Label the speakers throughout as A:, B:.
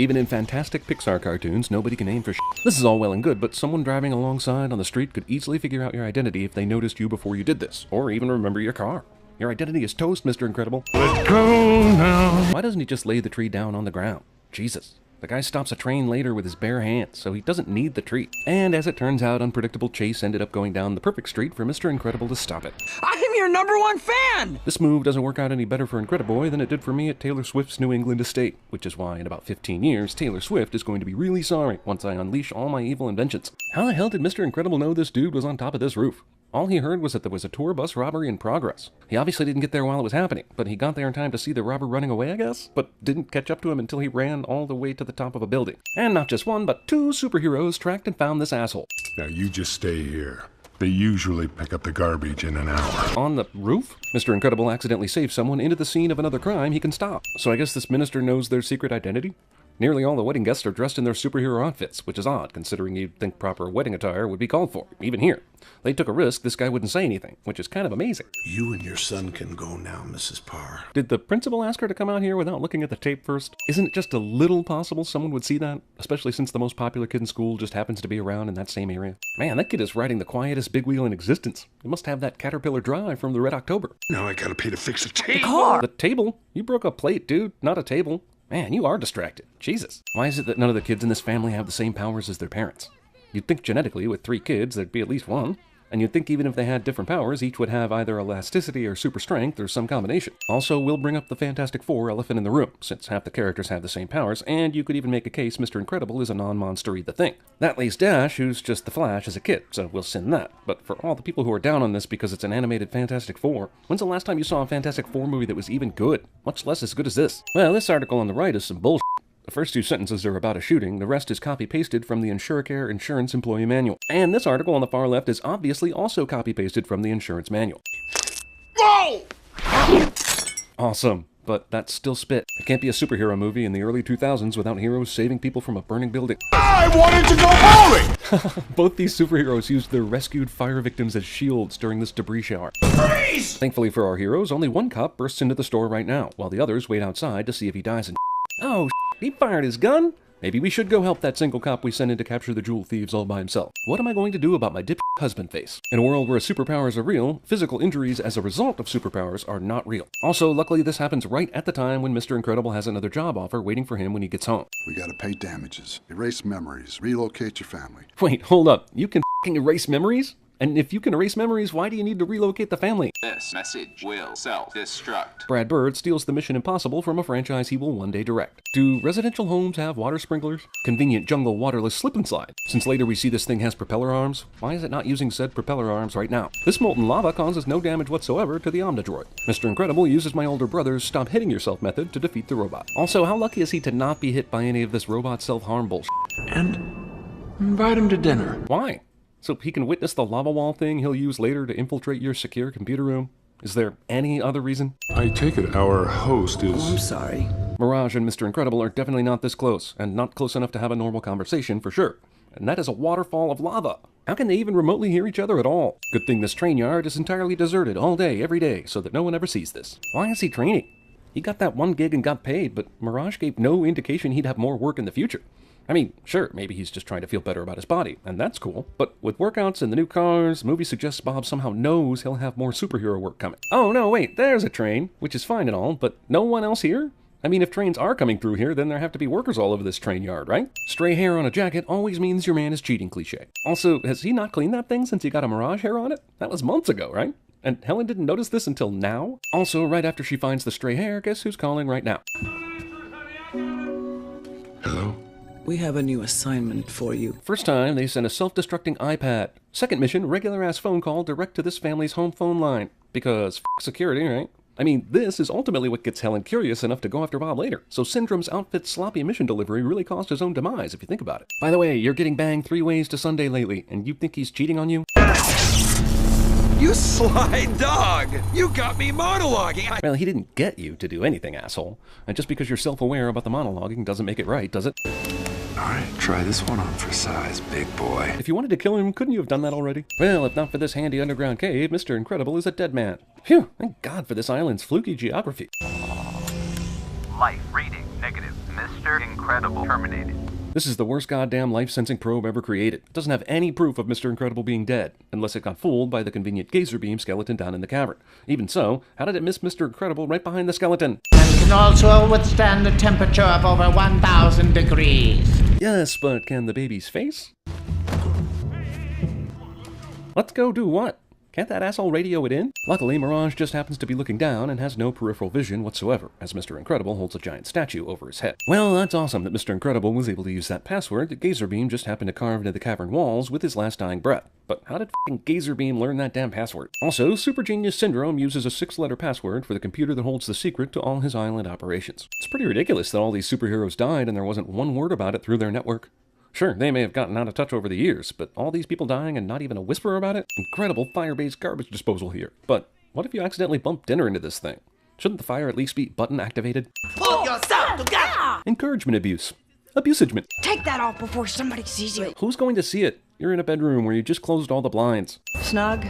A: Even in fantastic Pixar cartoons, nobody can aim for shit. This is all well and good, but someone driving alongside on the street could easily figure out your identity if they noticed you before you did this, or even remember your car. Your identity is toast, Mr. Incredible. Let's go now. Why doesn't he just lay the tree down on the ground? Jesus. The guy stops a train later with his bare hands, so he doesn't need the tree. And as it turns out, unpredictable Chase ended up going down the perfect street for Mr. Incredible to stop it.
B: I'm your #1 fan!
A: This move doesn't work out any better for Incrediboy than it did for me at Taylor Swift's New England estate, which is why in about 15 years, Taylor Swift is going to be really sorry once I unleash all my evil inventions. How the hell did Mr. Incredible know this dude was on top of this roof? All he heard was that there was a tour bus robbery in progress. He obviously didn't get there while it was happening, but he got there in time to see the robber running away, I guess, but didn't catch up to him until he ran all the way to the top of a building. And not just one, but 2 superheroes tracked and found this asshole.
C: Now you just stay here. They usually pick up the garbage in an hour.
A: On the roof? Mr. Incredible accidentally saves someone into the scene of another crime he can stop. So I guess this minister knows their secret identity? Nearly all the wedding guests are dressed in their superhero outfits, which is odd, considering you'd think proper wedding attire would be called for, even here. They took a risk this guy wouldn't say anything, which is kind of amazing.
D: You and your son can go now, Mrs. Parr.
A: Did the principal ask her to come out here without looking at the tape first? Isn't it just a little possible someone would see that? Especially since the most popular kid in school just happens to be around in that same area. Man, that kid is riding the quietest big wheel in existence. He must have that Caterpillar drive from the Red October.
D: Now I gotta pay to fix the table.
B: Car!
A: The table? You broke a plate, dude, not a table. Man, you are distracted. Jesus. Why is it that none of the kids in this family have the same powers as their parents? You'd think genetically, with 3 kids, there'd be at least one. And you'd think even if they had different powers, each would have either elasticity or super strength or some combination. Also, we'll bring up the Fantastic Four elephant in the room, since half the characters have the same powers, and you could even make a case Mr. Incredible is a non-monster-y the Thing. That leaves Dash, who's just the Flash as a kid, so we'll send that. But for all the people who are down on this because it's an animated Fantastic Four, when's the last time you saw a Fantastic Four movie that was even good? Much less as good as this. Well, this article on the right is some bullshit. The first 2 sentences are about a shooting, the rest is copy-pasted from the InsureCare Insurance Employee Manual. And this article on the far left is obviously also copy-pasted from the insurance manual.
D: Whoa!
A: Awesome, but that's still spit. It can't be a superhero movie in the early 2000s without heroes saving people from a burning building.
D: I wanted to go bowling!
A: Both these superheroes used their rescued fire victims as shields during this debris shower.
D: Freeze!
A: Thankfully for our heroes, only one cop bursts into the store right now, while the others wait outside to see if he dies in Oh, he fired his gun? Maybe we should go help that single cop we sent in to capture the jewel thieves all by himself. What am I going to do about my dip husband face? In a world where superpowers are real, physical injuries as a result of superpowers are not real. Also, luckily this happens right at the time when Mr. Incredible has another job offer waiting for him when he gets home.
E: We gotta pay damages, erase memories, relocate your family.
A: Wait, hold up. You can f***ing erase memories? And if you can erase memories, why do you need to relocate the family?
F: This message will self-destruct.
A: Brad Bird steals the Mission Impossible from a franchise he will one day direct. Do residential homes have water sprinklers? Convenient jungle waterless slip and slide. Since later we see this thing has propeller arms, why is it not using said propeller arms right now? This molten lava causes no damage whatsoever to the Omnidroid. Mr. Incredible uses my older brother's stop hitting yourself method to defeat the robot. Also, how lucky is he to not be hit by any of this robot self-harm bullshit?
B: And invite him to dinner.
A: Why? So he can witness the lava wall thing he'll use later to infiltrate your secure computer room? Is there any other reason?
C: I take it our host is...
B: I'm sorry.
A: Mirage and Mr. Incredible are definitely not this close, and not close enough to have a normal conversation for sure. And that is a waterfall of lava. How can they even remotely hear each other at all? Good thing this train yard is entirely deserted all day, every day, so that no one ever sees this. Why is he training? He got that one gig and got paid, but Mirage gave no indication he'd have more work in the future. I mean, sure, maybe he's just trying to feel better about his body, and that's cool. But with workouts and the new cars, the movie suggests Bob somehow knows he'll have more superhero work coming. Oh no, wait, there's a train, which is fine and all, but no one else here? I mean, if trains are coming through here, then there have to be workers all over this train yard, right? Stray hair on a jacket always means your man is cheating cliché. Also, has he not cleaned that thing since he got a Mirage hair on it? That was months ago, right? And Helen didn't notice this until now? Also, right after she finds the stray hair, guess who's calling right now?
C: Hello?
B: We have a new assignment for you.
A: First time, they sent a self-destructing iPad. Second mission, regular-ass phone call direct to this family's home phone line. Because f*** security, right? I mean, this is ultimately what gets Helen curious enough to go after Bob later. So Syndrome's outfit's sloppy mission delivery really caused his own demise, if you think about it. By the way, you're getting banged 3 ways to Sunday lately, and you think he's cheating on you?
B: You sly dog! You got me monologuing!
A: Well, he didn't get you to do anything, asshole. And just because you're self-aware about the monologuing doesn't make it right, does it?
F: Alright, try this one on for size, big boy.
A: If you wanted to kill him, couldn't you have done that already? Well, if not for this handy underground cave, Mr. Incredible is a dead man. Phew, thank God for this island's fluky geography.
G: Life reading negative. Mr. Mr. Incredible terminated.
A: This is the worst goddamn life-sensing probe ever created. It doesn't have any proof of Mr. Incredible being dead, unless it got fooled by the convenient gazer beam skeleton down in the cavern. Even so, how did it miss Mr. Incredible right behind the skeleton?
H: And can also withstand a temperature of over 1,000 degrees.
A: Yes, but can the baby's face? Let's go do what? Can't that asshole radio it in? Luckily, Mirage just happens to be looking down and has no peripheral vision whatsoever, as Mr. Incredible holds a giant statue over his head. Well, that's awesome that Mr. Incredible was able to use that password that Gazer Beam just happened to carve into the cavern walls with his last dying breath. But how did f***ing Gazer Beam learn that damn password? Also, Super Genius Syndrome uses a 6-letter password for the computer that holds the secret to all his island operations. It's pretty ridiculous that all these superheroes died and there wasn't one word about it through their network. Sure, they may have gotten out of touch over the years, but all these people dying and not even a whisper about it? Incredible fire-based garbage disposal here. But what if you accidentally bump dinner into this thing? Shouldn't the fire at least be button activated?
I: Pull yourself together!
A: Encouragement abuse. Abusagement.
I: Take that off before somebody sees you.
A: Who's going to see it? You're in a bedroom where you just closed all the blinds.
I: Snug,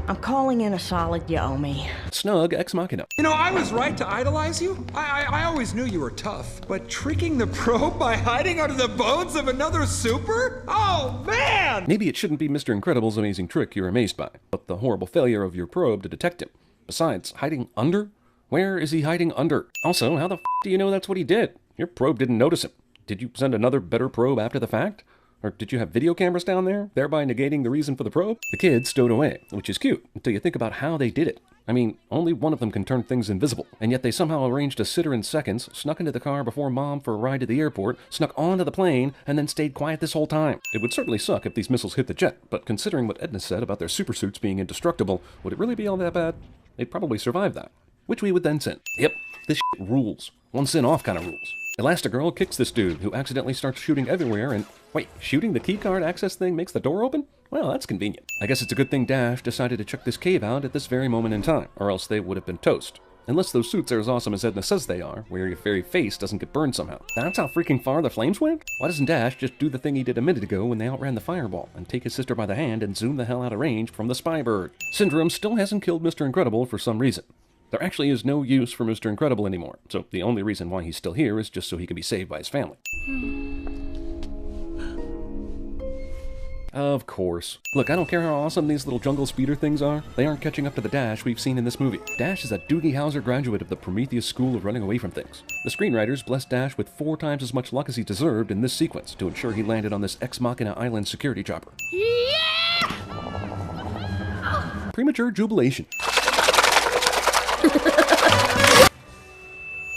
I: I'm calling in a solid you owe me.
A: Snug ex machina.
B: You know, I was right to idolize you. I always knew you were tough. But tricking the probe by hiding under the bones of another super? Oh, man!
A: Maybe it shouldn't be Mr. Incredible's amazing trick you're amazed by, but the horrible failure of your probe to detect him. Besides, hiding under? Where is he hiding under? Also, how the f*** do you know that's what he did? Your probe didn't notice him. Did you send another better probe after the fact? Or did you have video cameras down there, thereby negating the reason for the probe? The kid stowed away, which is cute, until you think about how they did it. I mean, only one of them can turn things invisible, and yet they somehow arranged to sit her in seconds, snuck into the car before Mom for a ride to the airport, snuck onto the plane, and then stayed quiet this whole time. It would certainly suck if these missiles hit the jet, but considering what Edna said about their supersuits being indestructible, would it really be all that bad? They'd probably survive that. Which we would then sin. Yep, this shit rules. One sin off kind of rules. Elastigirl kicks this dude, who accidentally starts shooting everywhere, and wait, shooting the keycard access thing makes the door open? Well, that's convenient. I guess it's a good thing Dash decided to check this cave out at this very moment in time, or else they would have been toast. Unless those suits are as awesome as Edna says they are, where your very face doesn't get burned somehow. That's how freaking far the flames went? Why doesn't Dash just do the thing he did a minute ago when they outran the fireball, and take his sister by the hand and zoom the hell out of range from the spy bird? Syndrome still hasn't killed Mr. Incredible for some reason. There actually is no use for Mr. Incredible anymore, so the only reason why he's still here is just so he can be saved by his family. Of course. Look, I don't care how awesome these little jungle speeder things are, they aren't catching up to the Dash we've seen in this movie. Dash is a Doogie Howser graduate of the Prometheus School of running away from things. The screenwriters blessed Dash with 4 times as much luck as he deserved in this sequence to ensure he landed on this Ex Machina Island security chopper.
I: Yeah!
A: Premature jubilation.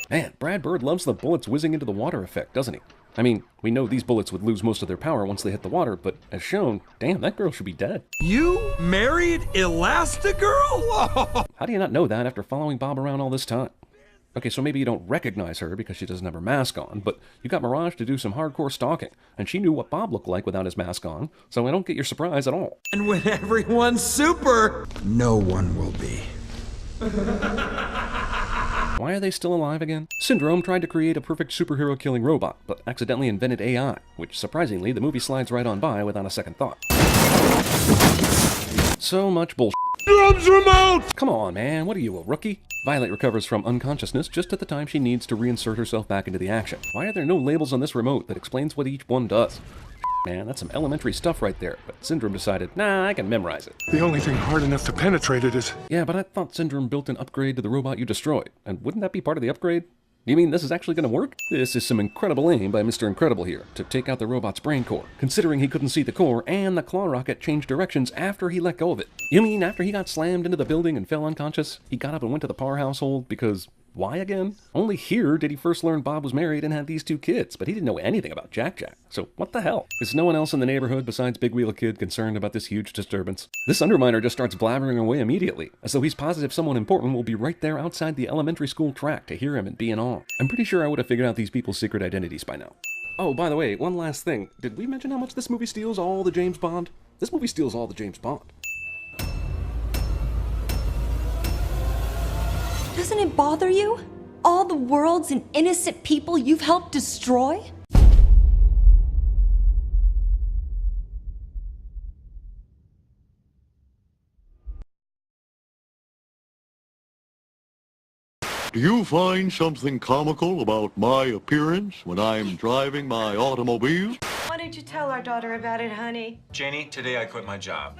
A: Man, Brad Bird loves the bullets whizzing into the water effect, doesn't he? I mean, we know these bullets would lose most of their power once they hit the water, but as shown, damn, that girl should be dead.
B: You married Elastigirl?
A: How do you not know that after following Bob around all this time? Okay, so maybe you don't recognize her because she doesn't have her mask on, but you got Mirage to do some hardcore stalking, and she knew what Bob looked like without his mask on, so I don't get your surprise at all.
B: And when everyone's super, no one will be.
A: Why are they still alive again? Syndrome tried to create a perfect superhero-killing robot, but accidentally invented AI, which surprisingly the movie slides right on by without a second thought. So much bullshit.
D: Drums remote!
A: Come on, man, what are you, a rookie? Violet recovers from unconsciousness just at the time she needs to reinsert herself back into the action. Why are there no labels on this remote that explains what each one does? Man, that's some elementary stuff right there, but Syndrome decided, nah, I can memorize it.
C: The only thing hard enough to penetrate it is...
A: Yeah, but I thought Syndrome built an upgrade to the robot you destroyed, and wouldn't that be part of the upgrade? You mean this is actually going to work? This is some incredible aim by Mr. Incredible here, to take out the robot's brain core, considering he couldn't see the core and the claw rocket changed directions after he let go of it. You mean after he got slammed into the building and fell unconscious, he got up and went to the Parr household because... Why again? Only here did he first learn Bob was married and had these 2 kids, but he didn't know anything about Jack. So what the hell? Is no one else in the neighborhood besides Big Wheel Kid concerned about this huge disturbance? This Underminer just starts blabbering away immediately, as though he's positive someone important will be right there outside the elementary school track to hear him and be in awe. I'm pretty sure I would have figured out these people's secret identities by now. Oh, by the way, one last thing. Did we mention how much this movie steals all the James Bond? This movie steals all the James Bond.
J: Doesn't it bother you? All the worlds and innocent people you've helped destroy?
G: Do you find something comical about my appearance when I'm driving my automobile?
K: Why don't you tell our daughter about it, honey?
B: Janie, today I quit my job.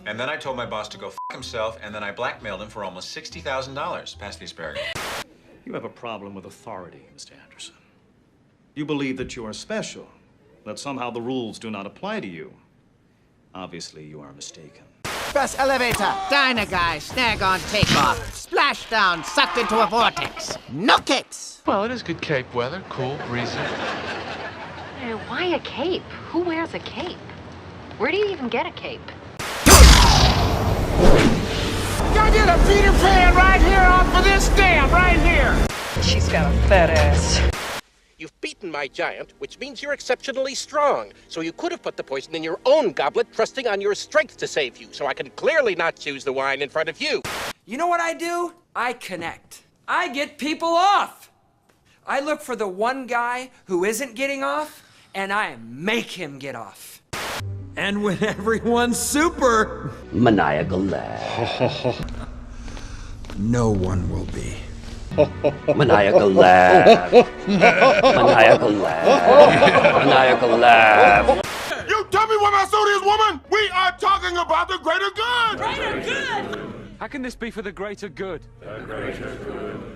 B: And then I told my boss to go f himself, and then I blackmailed him for almost $60,000. Pass the asparagus.
L: You have a problem with authority, Mr. Anderson. You believe that you are special, that somehow the rules do not apply to you. Obviously, you are mistaken.
H: Press elevator. Diner guy, snag on takeoff. Splashdown, sucked into a vortex. No capes.
F: Well, it is good cape weather. Cool, breezy.
K: Why a cape? Who wears a cape? Where do you even get a cape?
H: I did a Peter Pan right here off of this dam, right here.
K: She's got a fat ass.
M: You've beaten my giant, which means you're exceptionally strong. So you could have put the poison in your own goblet, trusting on your strength to save you. So I can clearly not choose the wine in front of you.
N: You know what I do? I connect. I get people off. I look for the one guy who isn't getting off, and I make him get off.
B: And when everyone's super...
O: Maniacal laugh.
B: No one will be.
O: Maniacal laugh. Maniacal laugh. Maniacal laugh.
D: You tell me when I saw this woman! We are talking about the greater good!
K: Greater good!
P: How can this be for the greater good?
C: The greater good.